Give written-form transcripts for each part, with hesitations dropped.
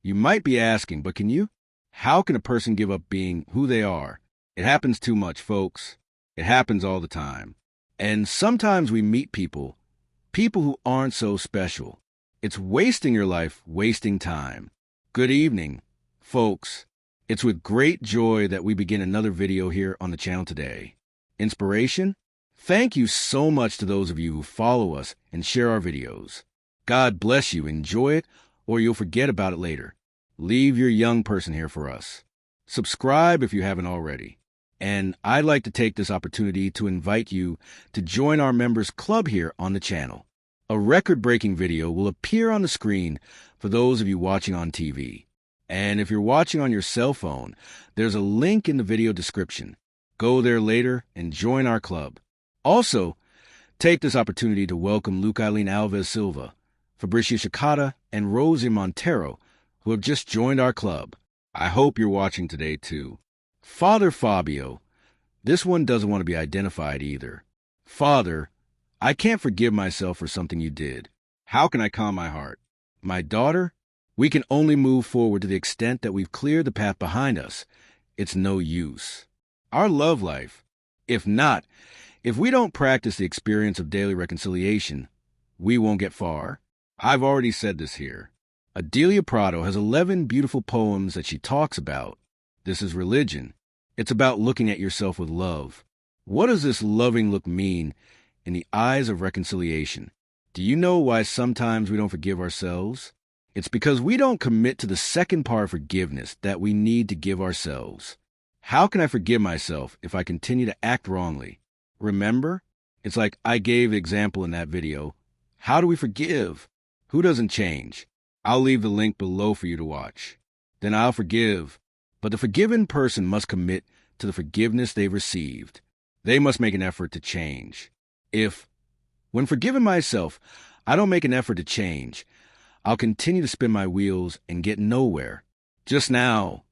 You might be asking, but can you? How can a person give up being who they are? It happens too much, folks. It happens all the time. And sometimes we meet people who aren't so special. It's wasting your life, wasting time. Good evening, folks. It's with great joy that we begin another video here on the channel today. Inspiration? Thank you so much to those of you who follow us and share our videos. God bless you. Enjoy it, or you'll forget about it later. Leave your young person here for us. Subscribe if you haven't already. And I'd like to take this opportunity to invite you to join our members club here on the channel. A record-breaking video will appear on the screen for those of you watching on TV. And if you're watching on your cell phone, there's a link in the video description. Go there later and join our club. Also, take this opportunity to welcome Luke Eileen Alves Silva, Fabricia Shikata, and Rosie Montero, who have just joined our club. I hope you're watching today too. Father Fabio, this one doesn't want to be identified either. Father, I can't forgive myself for something you did. How can I calm my heart? My daughter, we can only move forward to the extent that we've cleared the path behind us. It's no use. Our love life, if we don't practice the experience of daily reconciliation, we won't get far. I've already said this here. Adelia Prado has 11 beautiful poems that she talks about. This is religion. It's about looking at yourself with love. What does this loving look mean in the eyes of reconciliation? Do you know why sometimes we don't forgive ourselves? It's because we don't commit to the second part of forgiveness that we need to give ourselves. How can I forgive myself if I continue to act wrongly? Remember? It's like I gave the example in that video. How do we forgive? Who doesn't change? I'll leave the link below for you to watch. Then I'll forgive. But the forgiven person must commit to the forgiveness they've received. They must make an effort to change. When forgiving myself, I don't make an effort to change, I'll continue to spin my wheels and get nowhere. Just now,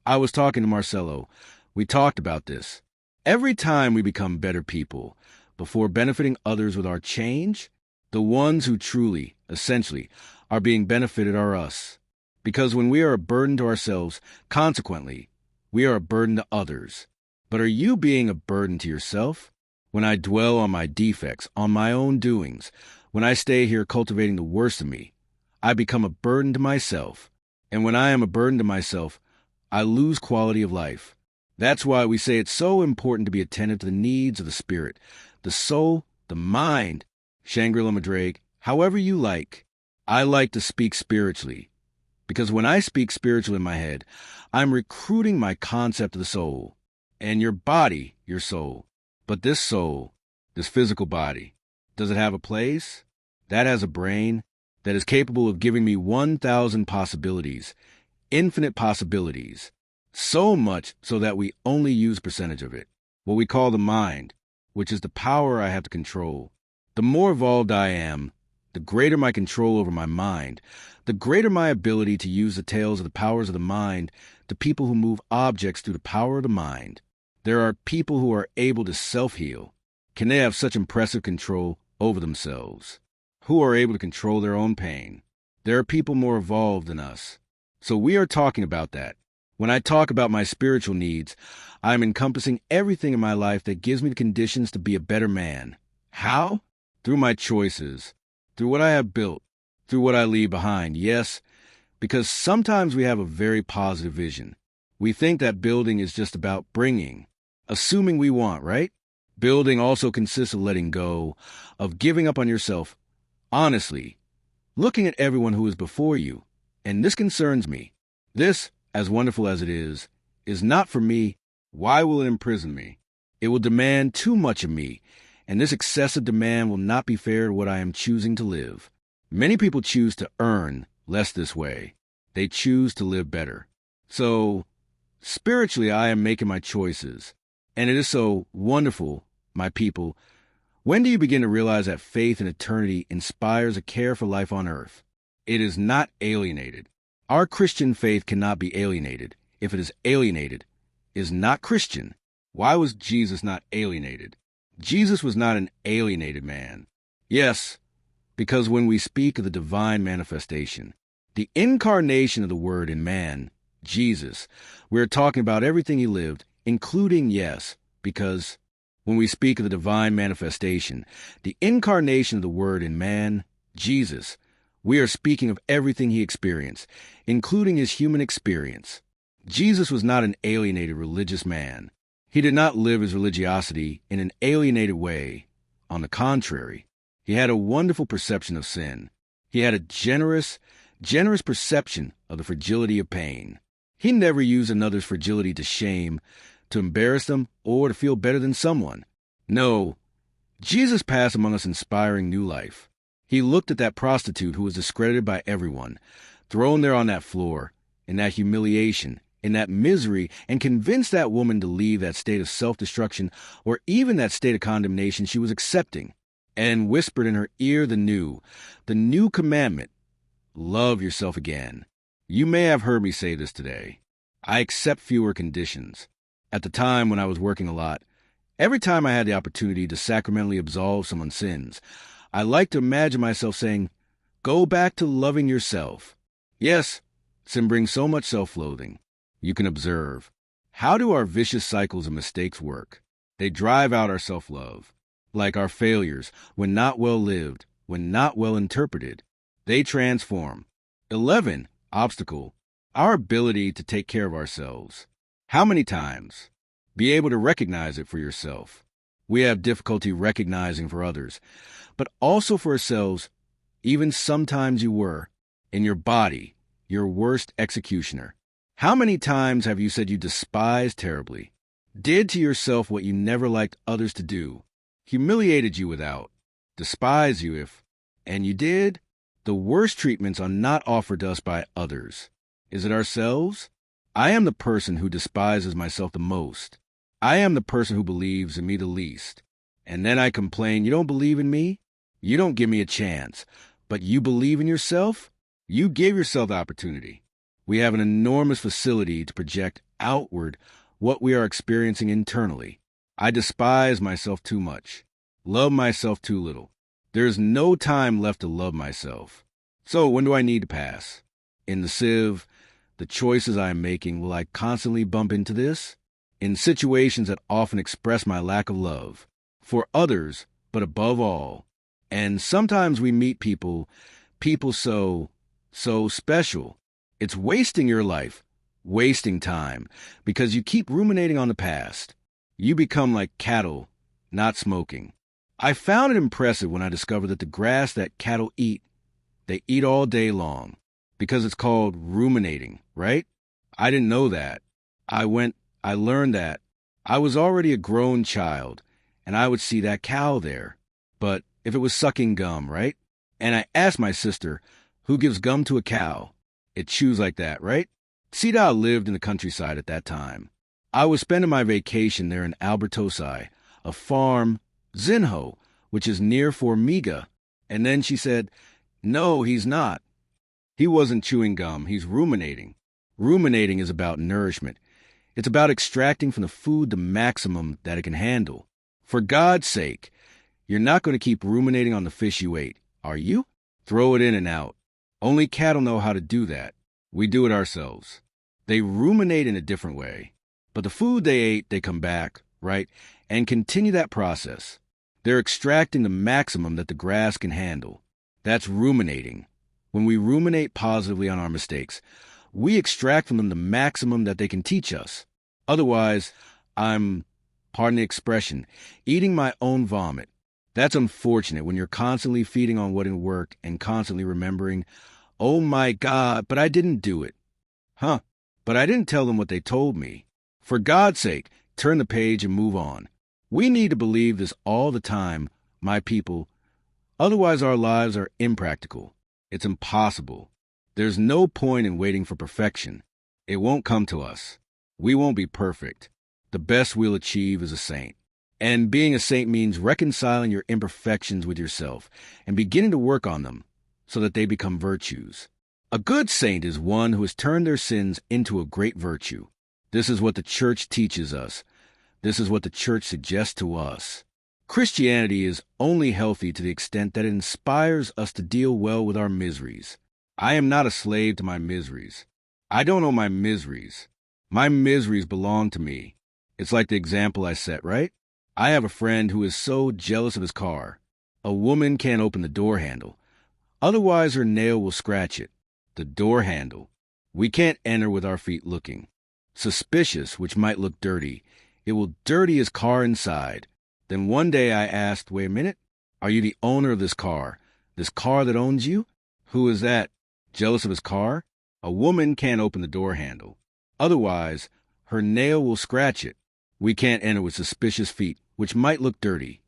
I was talking to Marcelo. We talked about this. Every time we become better people, before benefiting others with our change, the ones who truly, essentially, are being benefited are us. Because when we are a burden to ourselves, consequently, we are a burden to others. But are you being a burden to yourself? When I dwell on my defects, on my own doings, when I stay here cultivating the worst of me, I become a burden to myself. And when I am a burden to myself, I lose quality of life. That's why we say it's so important to be attentive to the needs of the spirit, the soul, the mind. Shangri-La Madrag, however you like. I like to speak spiritually, because when I speak spiritually in my head, I'm recruiting my concept of the soul, and your body, your soul. But this soul, this physical body, does it have a place? That has a brain that is capable of giving me 1,000 possibilities, infinite possibilities, so much so that we only use a percentage of it, what we call the mind, which is the power I have to control. The more evolved I am, the greater my control over my mind, the greater my ability to use the tales of the powers of the mind to people who move objects through the power of the mind. There are people who are able to self-heal. Can they have such impressive control over themselves? Who are able to control their own pain? There are people more evolved than us. So we are talking about that. When I talk about my spiritual needs, I am encompassing everything in my life that gives me the conditions to be a better man. How? Through my choices, through what I have built, through what I leave behind. Yes, because sometimes we have a very positive vision. We think that building is just about bringing, assuming we want, right? Building also consists of letting go, of giving up on yourself. Honestly, looking at everyone who is before you, and this concerns me. This, as wonderful as it is not for me. Why will it imprison me? It will demand too much of me, and this excessive demand will not be fair to what I am choosing to live. Many people choose to earn less this way. They choose to live better. So, spiritually, I am making my choices. And it is so wonderful, my people. When do you begin to realize that faith in eternity inspires a care for life on earth? It is not alienated. Our Christian faith cannot be alienated. If it is alienated, it is not Christian. Why was Jesus not alienated? Jesus was not an alienated man. Yes, because when we speak of the divine manifestation, The incarnation of the Word in man, Jesus. We're talking about everything he lived, including, yes, because when we speak of the divine manifestation, the incarnation of the Word in man, Jesus, we are speaking of everything he experienced, including his human experience. Jesus was not an alienated religious man. He did not live his religiosity in an alienated way. On the contrary, he had a wonderful perception of sin. He had a generous perception of the fragility of pain. He never used another's fragility to shame, to embarrass them, or to feel better than someone. No, Jesus passed among us inspiring new life. He looked at that prostitute who was discredited by everyone, thrown there on that floor, in that humiliation, in that misery, and convinced that woman to leave that state of self-destruction or even that state of condemnation she was accepting, and whispered in her ear the new commandment: love yourself again. You may have heard me say this today. I accept fewer conditions. At the time when I was working a lot, every time I had the opportunity to sacramentally absolve someone's sins, I like to imagine myself saying, go back to loving yourself. Yes, sin brings so much self-loathing. You can observe. How do our vicious cycles of mistakes work? They drive out our self-love. Like our failures, when not well lived, when not well interpreted, they transform. 11. Obstacle. Our ability to take care of ourselves. How many times? Be able to recognize it for yourself. We have difficulty recognizing for others, but also for ourselves. Even sometimes you were, in your body, your worst executioner. How many times have you said you despised terribly, did to yourself what you never liked others to do, humiliated you without, despised you if, and you did? The worst treatments are not offered to us by others. Is it ourselves? I am the person who despises myself the most. I am the person who believes in me the least. And then I complain, you don't believe in me? You don't give me a chance. But you believe in yourself? You give yourself the opportunity. We have an enormous facility to project outward what we are experiencing internally. I despise myself too much, love myself too little. There is no time left to love myself. So when do I need to pass? In the sieve, the choices I am making, will I constantly bump into this? In situations that often express my lack of love for others, but above all. And sometimes we meet people so special. It's wasting your life, wasting time, because you keep ruminating on the past. You become like cattle, not smoking. I found it impressive when I discovered that the grass that cattle eat, they eat all day long, because it's called ruminating, right? I didn't know that. I learned that. I was already a grown child, and I would see that cow there. But if it was sucking gum, right? And I asked my sister, who gives gum to a cow? It chews like that, right? Sita lived in the countryside at that time. I was spending my vacation there in Albertosi, a farm, Zinho, which is near Formiga. And then she said, no, he's not. He wasn't chewing gum, he's ruminating. Ruminating is about nourishment. It's about extracting from the food the maximum that it can handle. For God's sake, you're not going to keep ruminating on the fish you ate, are you? Throw it in and out. Only cattle know how to do that. We do it ourselves. They ruminate in a different way. But the food they ate, they come back, right, and continue that process. They're extracting the maximum that the grass can handle. That's ruminating. When we ruminate positively on our mistakes, we extract from them the maximum that they can teach us. Otherwise, I'm, pardon the expression, eating my own vomit. That's unfortunate when you're constantly feeding on what didn't work and constantly remembering, oh my God, but I didn't do it. But I didn't tell them what they told me. For God's sake, turn the page and move on. We need to believe this all the time, my people. Otherwise, our lives are impractical. It's impossible. There's no point in waiting for perfection. It won't come to us. We won't be perfect. The best we'll achieve is a saint. And being a saint means reconciling your imperfections with yourself and beginning to work on them so that they become virtues. A good saint is one who has turned their sins into a great virtue. This is what the church teaches us. This is what the church suggests to us. Christianity is only healthy to the extent that it inspires us to deal well with our miseries. I am not a slave to my miseries. I don't own my miseries. My miseries belong to me. It's like the example I set, right? I have a friend who is so jealous of his car. A woman can't open the door handle. Otherwise, her nail will scratch it. The door handle. We can't enter with our feet looking. Suspicious, which might look dirty. It will dirty his car inside. Then one day I asked, wait a minute, are you the owner of this car? This car that owns you? Who is that? Jealous of his car? A woman can't open the door handle. Otherwise, her nail will scratch it. We can't enter with suspicious feet, which might look dirty.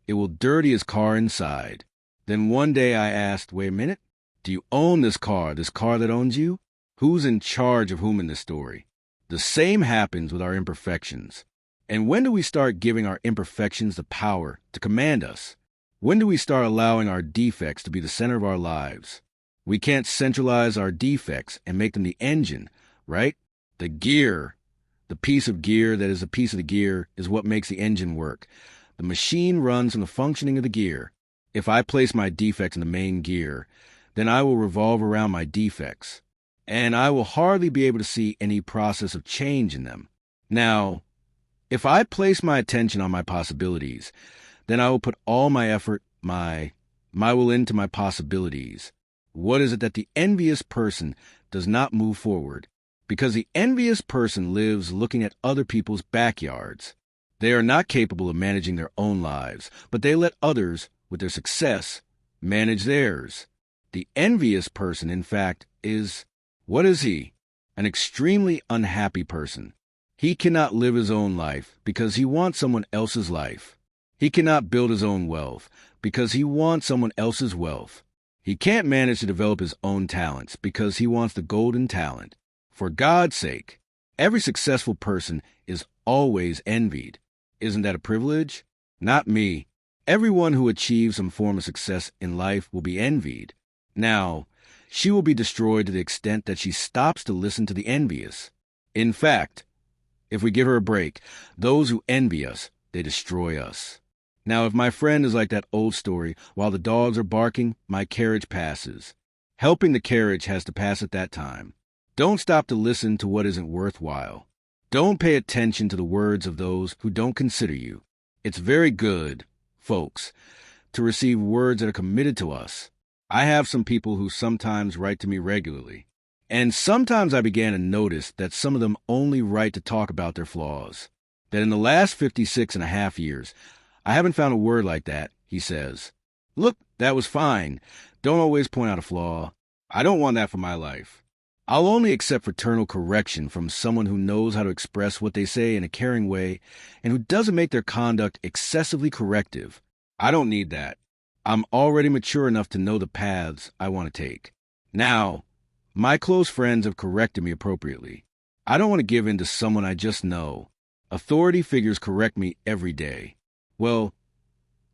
It will dirty his car inside. Then one day I asked, wait a minute, do you own this car that owns you? Who's in charge of whom in this story? The same happens with our imperfections. And when do we start giving our imperfections the power to command us? When do we start allowing our defects to be the center of our lives? We can't centralize our defects and make them the engine, right? The gear, the piece of gear that is a piece of the gear is what makes the engine work. The machine runs on the functioning of the gear. If I place my defects in the main gear, then I will revolve around my defects, and I will hardly be able to see any process of change in them. Now, if I place my attention on my possibilities, then I will put all my effort, my will into my possibilities. What is it that the envious person does not move forward? Because the envious person lives looking at other people's backyards. They are not capable of managing their own lives, but they let others, with their success, manage theirs. The envious person, in fact, is, what is he? An extremely unhappy person. He cannot live his own life because he wants someone else's life. He cannot build his own wealth because he wants someone else's wealth. He can't manage to develop his own talents because he wants the golden talent. For God's sake, every successful person is always envied. Isn't that a privilege? Not me. Everyone who achieves some form of success in life will be envied. Now, she will be destroyed to the extent that she stops to listen to the envious. In fact, if we give her a break, those who envy us, they destroy us. Now, if my friend is like that old story, while the dogs are barking, my carriage passes. Helping the carriage has to pass at that time. Don't stop to listen to what isn't worthwhile. Don't pay attention to the words of those who don't consider you. It's very good, folks, to receive words that are committed to us. I have some people who sometimes write to me regularly, and sometimes I began to notice that some of them only write to talk about their flaws. That in the last 56.5 years, I haven't found a word like that, he says. Look, that was fine. Don't always point out a flaw. I don't want that for my life. I'll only accept fraternal correction from someone who knows how to express what they say in a caring way and who doesn't make their conduct excessively corrective. I don't need that. I'm already mature enough to know the paths I want to take. Now, my close friends have corrected me appropriately. I don't want to give in to someone I just know. Authority figures correct me every day. Well,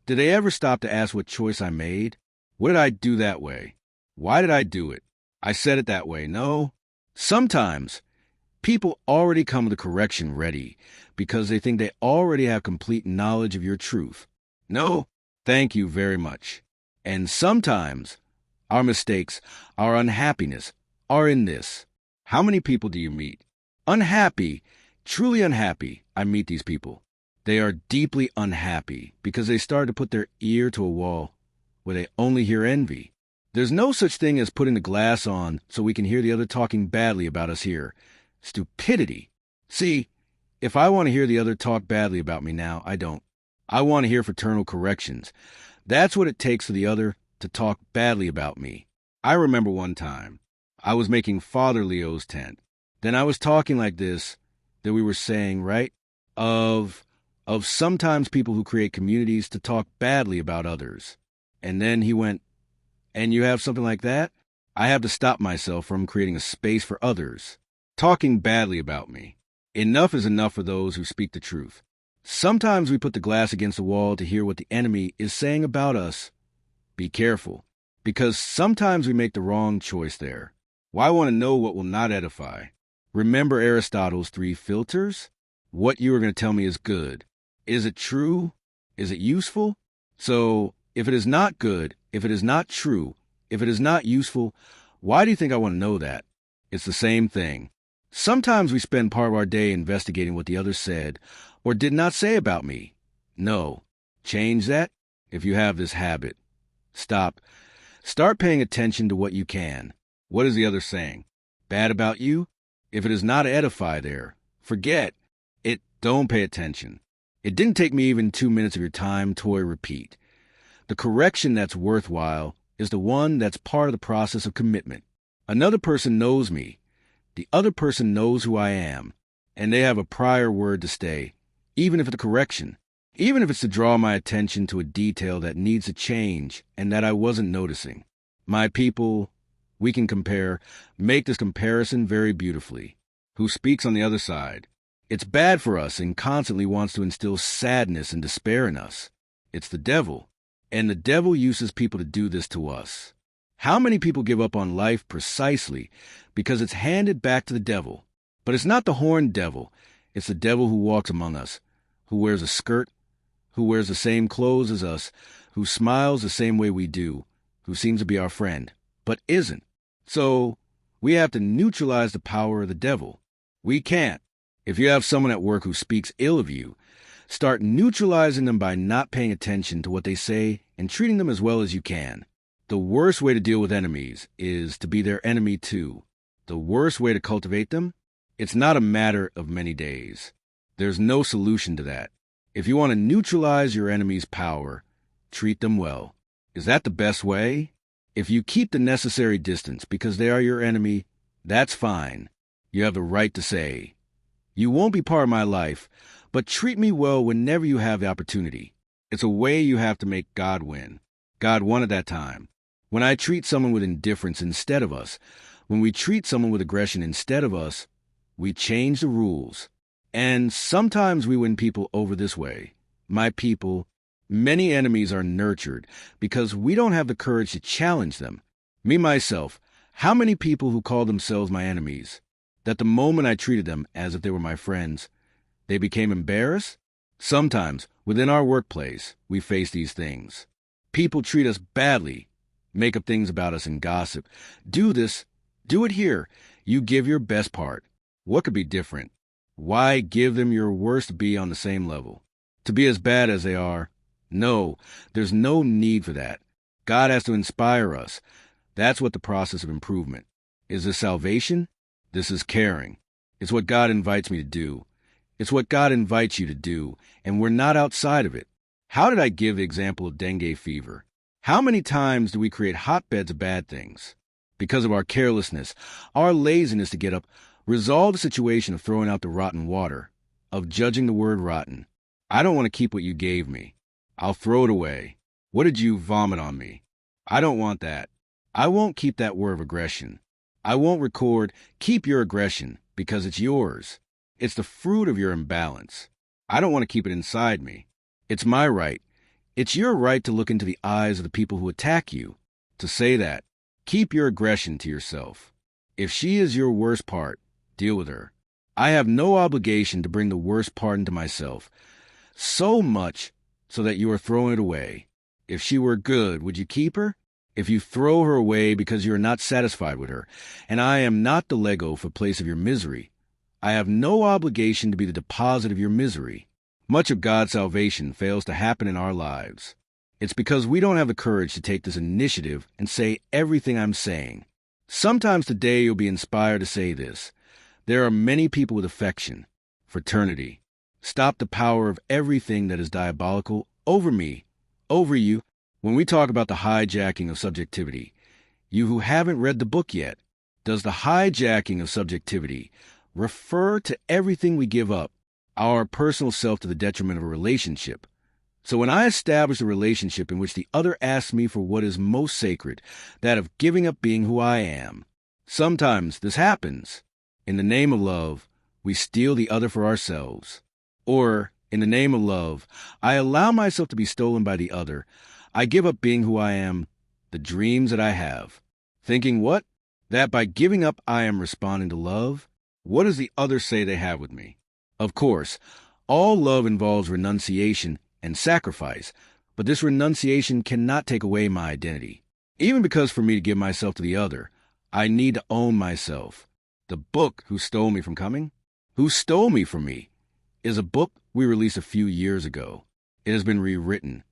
did they ever stop to ask what choice I made? What did I do that way? Why did I do it? I said it that way. No. Sometimes people already come to the correction ready because they think they already have complete knowledge of your truth. No, thank you very much. And sometimes our mistakes, our unhappiness are in this. How many people do you meet? Unhappy, truly unhappy. I meet these people. They are deeply unhappy because they start to put their ear to a wall where they only hear envy. There's no such thing as putting the glass on so we can hear the other talking badly about us here. Stupidity. See, if I want to hear the other talk badly about me now, I don't. I want to hear fraternal corrections. That's what it takes for the other to talk badly about me. I remember one time, I was making Father Leo's tent. Then I was talking like this, that we were saying, right, of sometimes people who create communities to talk badly about others. And then he went, and you have something like that? I have to stop myself from creating a space for others, talking badly about me. Enough is enough for those who speak the truth. Sometimes we put the glass against the wall to hear what the enemy is saying about us. Be careful, because sometimes we make the wrong choice there. Why want to know what will not edify? Remember Aristotle's 3 filters? What you are going to tell me is good. Is it true? Is it useful? So, if it is not good, if it is not true, if it is not useful, Why do you think I want to know that? It's the same thing. Sometimes we spend part of our day investigating what the other said or did not say about me. No. Change that if you have this habit. Stop. Start paying attention to what you can. What is the other saying? Bad about you? If it is not edify there, forget it. Don't pay attention. It didn't take me even 2 minutes of your time, toy, repeat. The correction that's worthwhile is the one that's part of the process of commitment. Another person knows me. The other person knows who I am, and they have a prior word to stay, even if it's a correction, even if it's to draw my attention to a detail that needs a change and that I wasn't noticing. My people, we can make this comparison very beautifully. Who speaks on the other side? It's bad for us and constantly wants to instill sadness and despair in us. It's the devil, and the devil uses people to do this to us. How many people give up on life precisely because it's handed back to the devil? But it's not the horned devil. It's the devil who walks among us, who wears a skirt, who wears the same clothes as us, who smiles the same way we do, who seems to be our friend, but isn't. So we have to neutralize the power of the devil. We can't. If you have someone at work who speaks ill of you, start neutralizing them by not paying attention to what they say and treating them as well as you can. The worst way to deal with enemies is to be their enemy too. The worst way to cultivate them? It's not a matter of many days. There's no solution to that. If you want to neutralize your enemy's power, treat them well. Is that the best way? If you keep the necessary distance because they are your enemy, that's fine. You have the right to say, you won't be part of my life, but treat me well whenever you have the opportunity. It's a way you have to make God win. God won at that time. When I treat someone with indifference instead of us, when we treat someone with aggression instead of us, we change the rules. And sometimes we win people over this way. My people, many enemies are nurtured because we don't have the courage to challenge them. Me, myself, how many people who call themselves my enemies, that the moment I treated them as if they were my friends, they became embarrassed? Sometimes, within our workplace, we face these things. People treat us badly, make up things about us and gossip. Do this, do it here. You give your best part. What could be different? Why give them your worst to be on the same level? To be as bad as they are? No, there's no need for that. God has to inspire us. That's what the process of improvement. Is this salvation? This is caring. It's what God invites me to do. It's what God invites you to do, and we're not outside of it. How did I give the example of dengue fever? How many times do we create hotbeds of bad things? Because of our carelessness, our laziness to get up, resolve the situation of throwing out the rotten water, of judging the word rotten. I don't want to keep what you gave me. I'll throw it away. What did you vomit on me? I don't want that. I won't keep that word of aggression. I won't record, keep your aggression, because it's yours. It's the fruit of your imbalance. I don't want to keep it inside me. It's my right. It's your right to look into the eyes of the people who attack you, to say that. Keep your aggression to yourself. If she is your worst part, deal with her. I have no obligation to bring the worst part into myself, so much so that you are throwing it away. If she were good, would you keep her? If you throw her away because you are not satisfied with her, and I am not the Lego for place of your misery, I have no obligation to be the deposit of your misery. Much of God's salvation fails to happen in our lives. It's because we don't have the courage to take this initiative and say everything I'm saying. Sometimes today you'll be inspired to say this. There are many people with affection, fraternity. Stop the power of everything that is diabolical over me, over you. When we talk about the hijacking of subjectivity, you who haven't read the book yet, does the hijacking of subjectivity refer to everything we give up, our personal self to the detriment of a relationship? So when I establish a relationship in which the other asks me for what is most sacred, that of giving up being who I am, sometimes this happens. In the name of love, we steal the other for ourselves. Or, in the name of love, I allow myself to be stolen by the other. I give up being who I am, the dreams that I have. Thinking what? That by giving up I am responding to love? What does the other say they have with me? Of course, all love involves renunciation and sacrifice, but this renunciation cannot take away my identity. Even because for me to give myself to the other, I need to own myself. The book Who Stole Me from Coming? Who Stole Me from Me is a book we released a few years ago. It has been rewritten.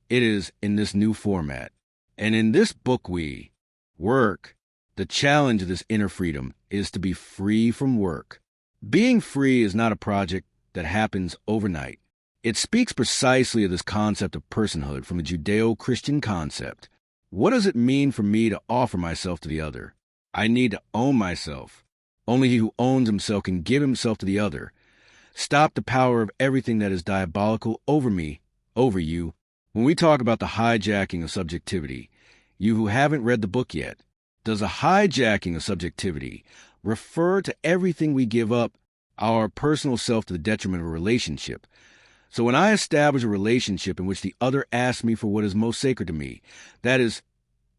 It is in this new format. And in this book we work. The challenge of this inner freedom is to be free from work. Being free is not a project that happens overnight. It speaks precisely of this concept of personhood from a Judeo-Christian concept. What does it mean for me to offer myself to the other? I need to own myself. Only he who owns himself can give himself to the other. Stop the power of everything that is diabolical over me, over you. When we talk about the hijacking of subjectivity, you who haven't read the book yet, does a hijacking of subjectivity refer to everything we give up, our personal self, to the detriment of a relationship? So when I establish a relationship in which the other asks me for what is most sacred to me, that is,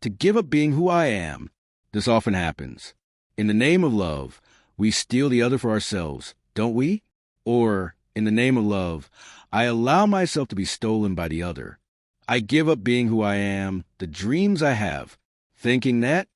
to give up being who I am, this often happens. In the name of love, we steal the other for ourselves, don't we? Or, in the name of love, I allow myself to be stolen by the other. I give up being who I am, the dreams I have, thinking that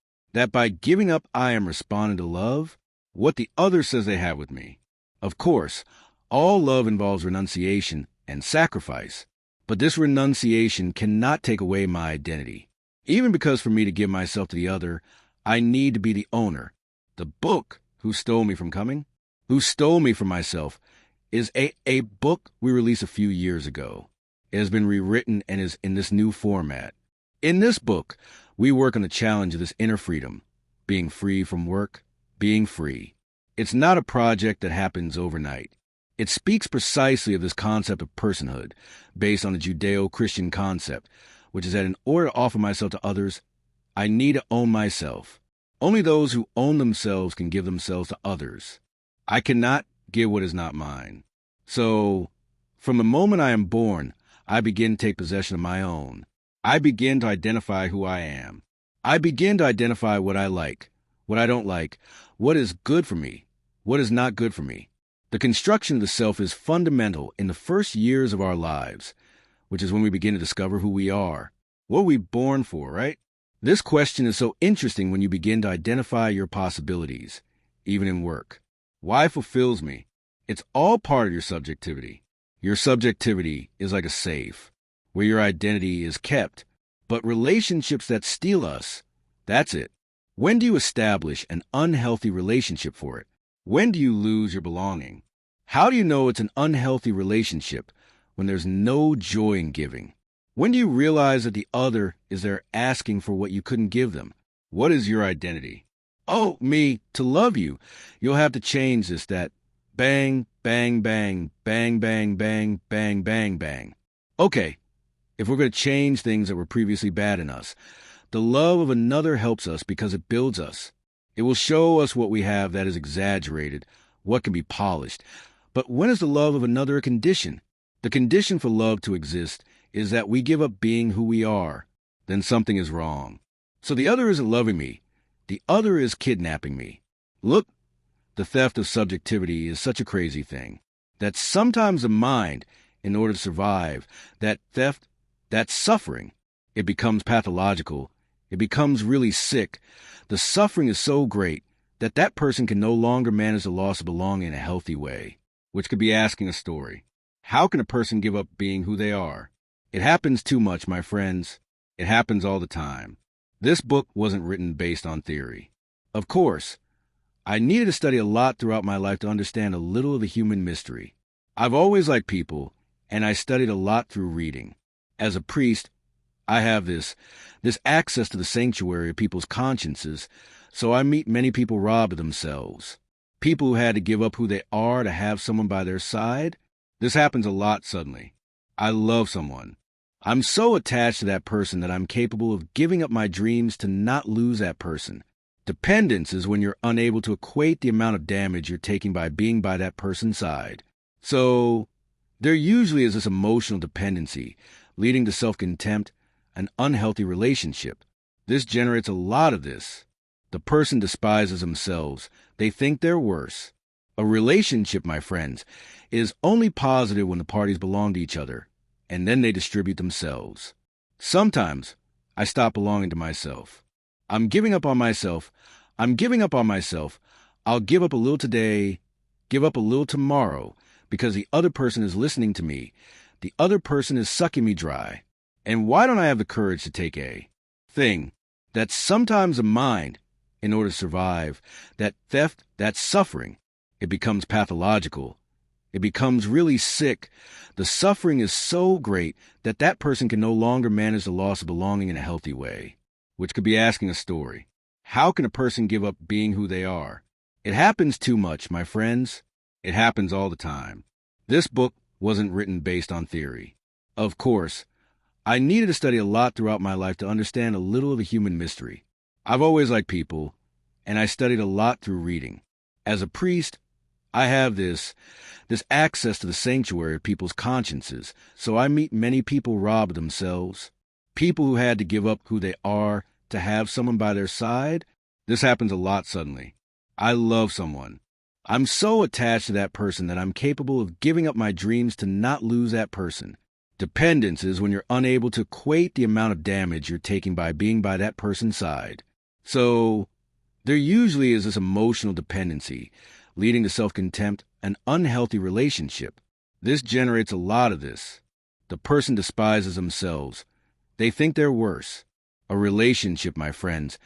by giving up I am responding to love, what the other says they have with me. Of course, all love involves renunciation and sacrifice, but this renunciation cannot take away my identity. Even because for me to give myself to the other, I need to be the owner. The book Who Stole Me from Coming? Who Stole Me from Myself is a book we released a few years ago. It has been rewritten and is in this new format. In this book, we work on the challenge of this inner freedom, being free from work, being free. It's not a project that happens overnight. It speaks precisely of this concept of personhood, based on the Judeo-Christian concept, which is that in order to offer myself to others, I need to own myself. Only those who own themselves can give themselves to others. I cannot give what is not mine. So, from the moment I am born, I begin to take possession of my own. I begin to identify who I am. I begin to identify what I like, what I don't like, what is good for me, what is not good for me. The construction of the self is fundamental in the first years of our lives, which is when we begin to discover who we are. What are we born for, right? This question is so interesting when you begin to identify your possibilities, even in work. Why fulfills me? It's all part of your subjectivity. Your subjectivity is like a safe, where your identity is kept. But relationships that steal us, that's it. When do you establish an unhealthy relationship for it? When do you lose your belonging? How do you know it's an unhealthy relationship when there's no joy in giving? When do you realize that the other is there asking for what you couldn't give them? What is your identity? Oh, me, to love you, you'll have to change this, that. Bang, bang, bang, bang, bang, bang, bang, bang, bang. Okay, if we're going to change things that were previously bad in us, the love of another helps us because it builds us. It will show us what we have that is exaggerated, what can be polished. But when is the love of another a condition? The condition for love to exist is that we give up being who we are. Then something is wrong. So the other isn't loving me. The other is kidnapping me. Look, the theft of subjectivity is such a crazy thing that sometimes the mind, in order to survive, that theft, that suffering, it becomes pathological. It becomes really sick. The suffering is so great that that person can no longer manage the loss of belonging in a healthy way, which could be asking a story. How can a person give up being who they are? It happens too much, my friends. It happens all the time. This book wasn't written based on theory. Of course, I needed to study a lot throughout my life to understand a little of the human mystery. I've always liked people, and I studied a lot through reading. As a priest, I have this access to the sanctuary of people's consciences, so I meet many people robbed of themselves. People who had to give up who they are to have someone by their side. This happens a lot suddenly. I love someone. I'm so attached to that person that I'm capable of giving up my dreams to not lose that person. Dependence is when you're unable to equate the amount of damage you're taking by being by that person's side. So, there usually is this emotional dependency, leading to self-contempt, an unhealthy relationship. This generates a lot of this. The person despises themselves. They think they're worse. A relationship, my friends, is only positive when the parties belong to each other, and then they distribute themselves. Sometimes, I stop belonging to myself. I'm giving up on myself. I'm giving up on myself. I'll give up a little today, give up a little tomorrow, because the other person is listening to me. The other person is sucking me dry. And why don't I have the courage to take a thing that's sometimes a mind in order to survive? That theft, that suffering, it becomes pathological. It becomes really sick. The suffering is so great that that person can no longer manage the loss of belonging in a healthy way, which could be asking a story. How can a person give up being who they are? It happens too much, my friends. It happens all the time. This book wasn't written based on theory. Of course, I needed to study a lot throughout my life to understand a little of the human mystery. I've always liked people, and I studied a lot through reading. As a priest, I have this access to the sanctuary of people's consciences, so I meet many people robbed of themselves, people who had to give up who they are to have someone by their side. This happens a lot suddenly. I love someone. I'm so attached to that person that I'm capable of giving up my dreams to not lose that person. Dependence is when you're unable to equate the amount of damage you're taking by being by that person's side. So there usually is this emotional dependency, leading to self-contempt, an unhealthy relationship. This generates a lot of this. The person despises themselves. They think they're worse. A relationship, my friends,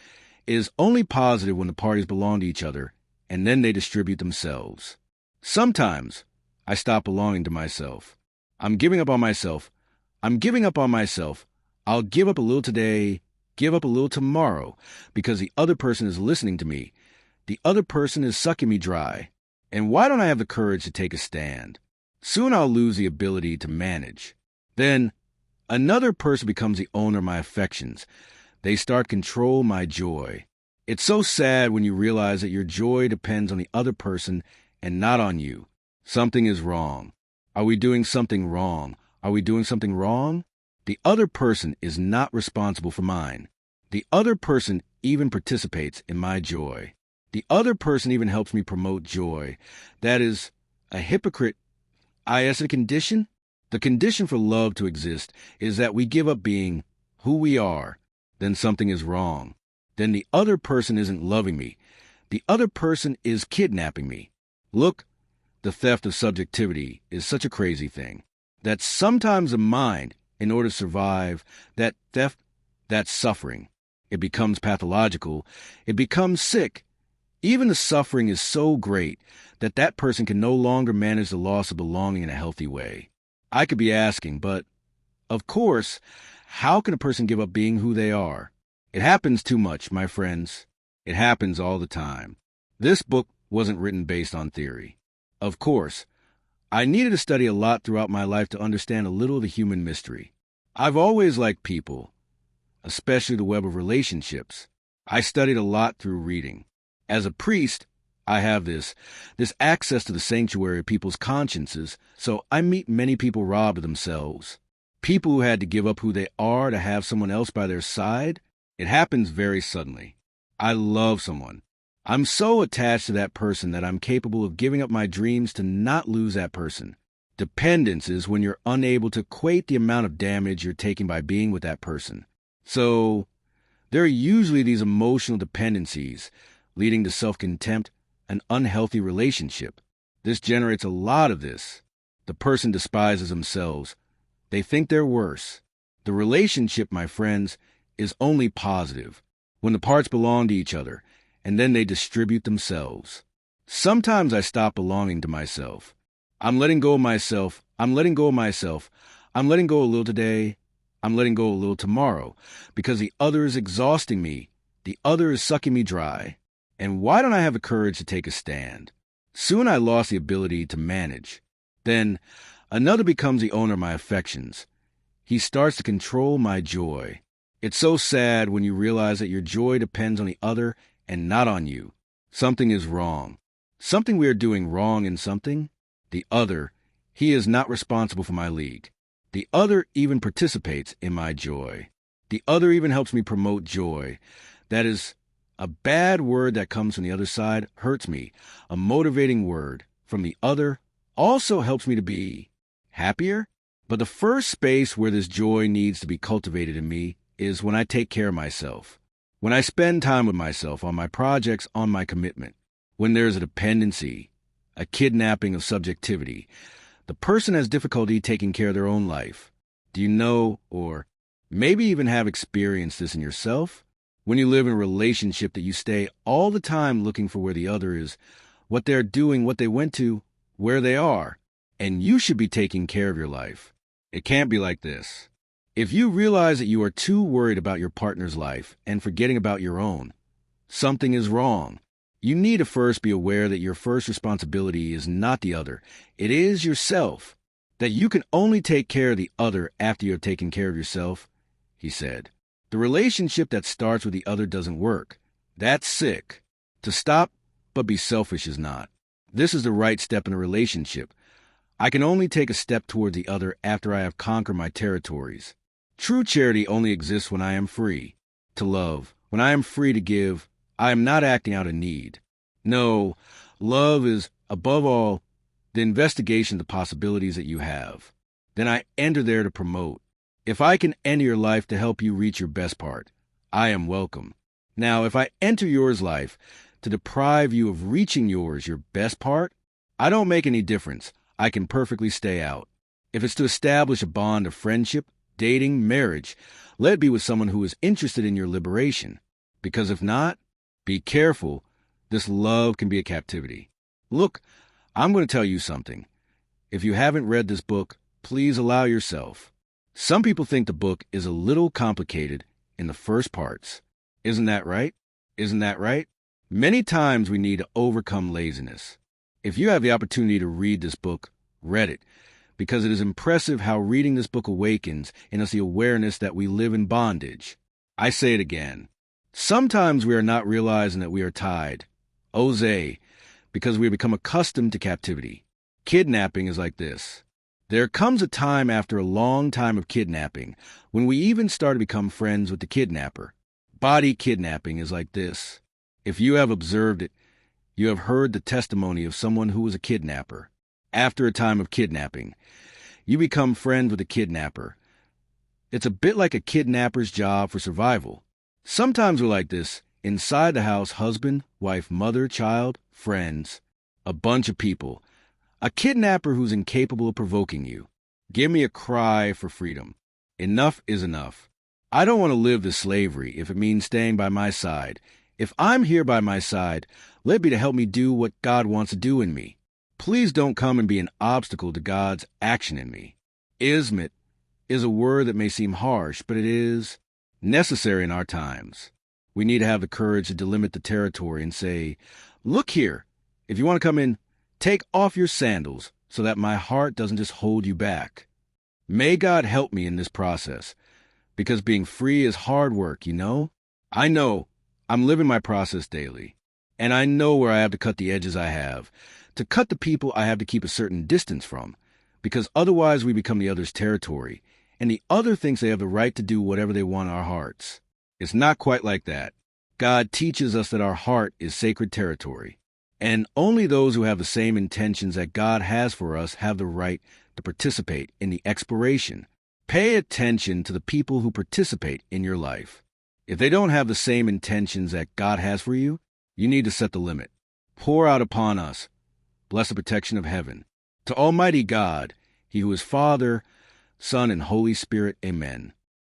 is only positive when the parties belong to each other, and then they distribute themselves. Sometimes I stop belonging to myself. I'm giving up on myself. I'm giving up on myself. I'll give up a little today, give up a little tomorrow, because the other person is listening to me. The other person is sucking me dry. And why don't I have the courage to take a stand? Soon I'll lose the ability to manage. Then another person becomes the owner of my affections. They start to control my joy. It's so sad when you realize that your joy depends on the other person and not on you. Something is wrong. Are we doing something wrong? Are we doing something wrong? The other person is not responsible for mine. The other person even participates in my joy. The other person even helps me promote joy. That is a hypocrite. Is it a condition? The condition for love to exist is that we give up being who we are. Then something is wrong. Then the other person isn't loving me. The other person is kidnapping me. Look, the theft of subjectivity is such a crazy thing that sometimes the mind, in order to survive, that theft, that suffering, it becomes pathological. It becomes sick. Even the suffering is so great that that person can no longer manage the loss of belonging in a healthy way. I could be asking, but of course, how can a person give up being who they are? It happens too much, my friends. It happens all the time. This book wasn't written based on theory. Of course, I needed to study a lot throughout my life to understand a little of the human mystery. I've always liked people, especially the web of relationships. I studied a lot through reading. As a priest, I have this access to the sanctuary of people's consciences, so I meet many people robbed of themselves. People who had to give up who they are to have someone else by their side. It happens very suddenly. I love someone. I'm so attached to that person that I'm capable of giving up my dreams to not lose that person. Dependence is when you're unable to equate the amount of damage you're taking by being with that person. So there are usually these emotional dependencies, leading to self-contempt, an unhealthy relationship. This generates a lot of this. The person despises themselves. They think they're worse. The relationship, my friends, is only positive when the parts belong to each other, and then they distribute themselves. Sometimes I stop belonging to myself. I'm letting go of myself. I'm letting go of myself. I'm letting go a little today. I'm letting go a little tomorrow, because the other is exhausting me. The other is sucking me dry. And why don't I have the courage to take a stand? Soon I lost the ability to manage. Then another becomes the owner of my affections. He starts to control my joy. It's so sad when you realize that your joy depends on the other and not on you. Something is wrong. Something we are doing wrong in something. The other, he is not responsible for my league. The other even participates in my joy. The other even helps me promote joy. That is a bad word that comes from the other side hurts me. A motivating word from the other also helps me to be happier. But the first space where this joy needs to be cultivated in me is when I take care of myself. When I spend time with myself, on my projects, on my commitment, when there's a dependency, a kidnapping of subjectivity, the person has difficulty taking care of their own life. Do you know, or maybe even have experienced this in yourself? When you live in a relationship that you stay all the time looking for where the other is, what they're doing, what they went to, where they are, and you should be taking care of your life. It can't be like this. If you realize that you are too worried about your partner's life and forgetting about your own, something is wrong. You need to first be aware that your first responsibility is not the other. It is yourself. That you can only take care of the other after you have taken care of yourself, he said. The relationship that starts with the other doesn't work. That's sick. To stop but be selfish is not. This is the right step in a relationship. I can only take a step toward the other after I have conquered my territories. True charity only exists when I am free to love. When I am free to give, I am not acting out of need. No, love is, above all, the investigation of the possibilities that you have. Then I enter there to promote. If I can enter your life to help you reach your best part, I am welcome. Now, if I enter yours life to deprive you of reaching yours, your best part, I don't make any difference. I can perfectly stay out. If it's to establish a bond of friendship, dating, marriage, let it be with someone who is interested in your liberation. Because if not, be careful. This love can be a captivity. Look, I'm going to tell you something. If you haven't read this book, please allow yourself. Some people think the book is a little complicated in the first parts. Isn't that right? Isn't that right? Many times we need to overcome laziness. If you have the opportunity to read this book, read it, because it is impressive how reading this book awakens in us the awareness that we live in bondage. I say it again. Sometimes we are not realizing that we are tied, Jose, because we have become accustomed to captivity. Kidnapping is like this. There comes a time after a long time of kidnapping when we even start to become friends with the kidnapper. Body kidnapping is like this. If you have observed it, you have heard the testimony of someone who was a kidnapper. After a time of kidnapping, you become friends with the kidnapper. It's a bit like a kidnapper's job for survival. Sometimes we're like this. Inside the house, husband, wife, mother, child, friends, a bunch of people. A kidnapper who's incapable of provoking you. Give me a cry for freedom. Enough is enough. I don't want to live this slavery if it means staying by my side. If I'm here by my side, let it be to help me do what God wants to do in me. Please don't come and be an obstacle to God's action in me. Ismit is a word that may seem harsh, but it is necessary in our times. We need to have the courage to delimit the territory and say, look here, if you want to come in, take off your sandals so that my heart doesn't just hold you back. May God help me in this process, because being free is hard work, you know? I know I'm living my process daily, and I know where I have to cut the edges I have, to cut the people I have to keep a certain distance from, because otherwise we become the other's territory, and the other thinks they have the right to do whatever they want in our hearts. It's not quite like that. God teaches us that our heart is sacred territory, and only those who have the same intentions that God has for us have the right to participate in the exploration. Pay attention to the people who participate in your life. If they don't have the same intentions that God has for you, you need to set the limit. Pour out upon us blessed protection of heaven. To Almighty God, He who is Father, Son, and Holy Spirit, amen.